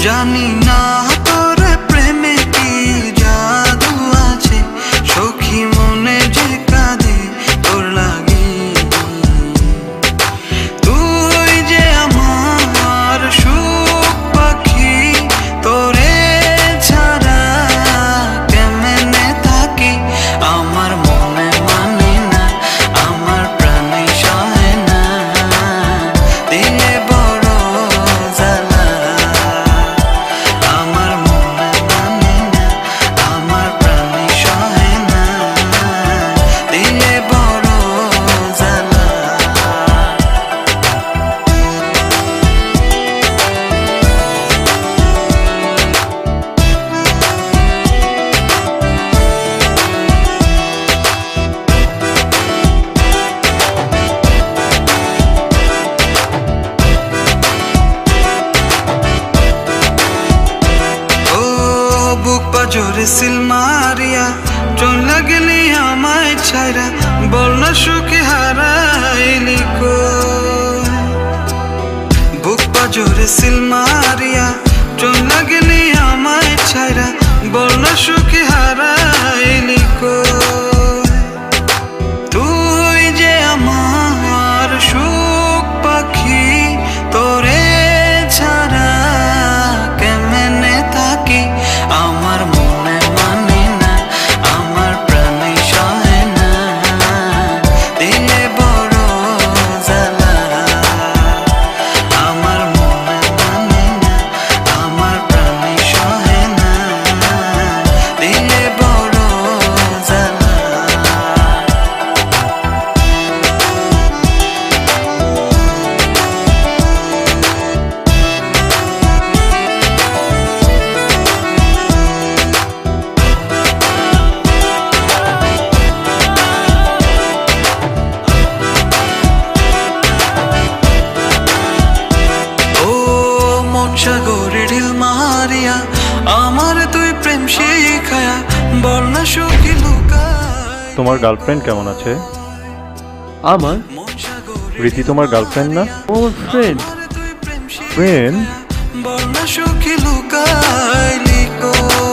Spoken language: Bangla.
জানি না তোর প্রেমে কি জাদু আছে, সখী মনে যে কাঁদে তোর লাগি। তুই যে আমার সুখ পাখি, তোরে ছাড়া কেমনে থাকি। আমার মনে মানে না, আমার প্রাণে সহে না, দিলে বড় জ্বালা। আমার মনে মানে না, আমার প্রাণে সহে না, দিলে বড় জ্বালা। বুক পাজরে সিল মারিয়া চলে গেলি আমায় ছাইরা, বল না সুখে হারাইলি কই। বুক পাজরে সিল মারিয়া চলে গেলি আমায় ছাইরা, বল না সুখে হারাইলি কই। তুই যে আমার সুখ পাখি, তোরে ছাড়া কেমনে থাকি। আমার মনে মানে না, আমার প্রাণে সহে না, দিলে বড় জ্বালা। আমার মনে মানে না, আমার প্রাণে সহে না, দিলে বড় জ্বালা। সাগরে ঢিল মারিয়া আমার তুই প্রেম শিখায়া, বল না সুখী লুকায়। তোমার গার্লফ্রেন্ড কেমন আছে? আমার রীতি তোমার গার্লফ্রেন্ড না? ও ফ্রেন্ড। ফ্রেন্ড? বল না সুখী লুকাইলি কই।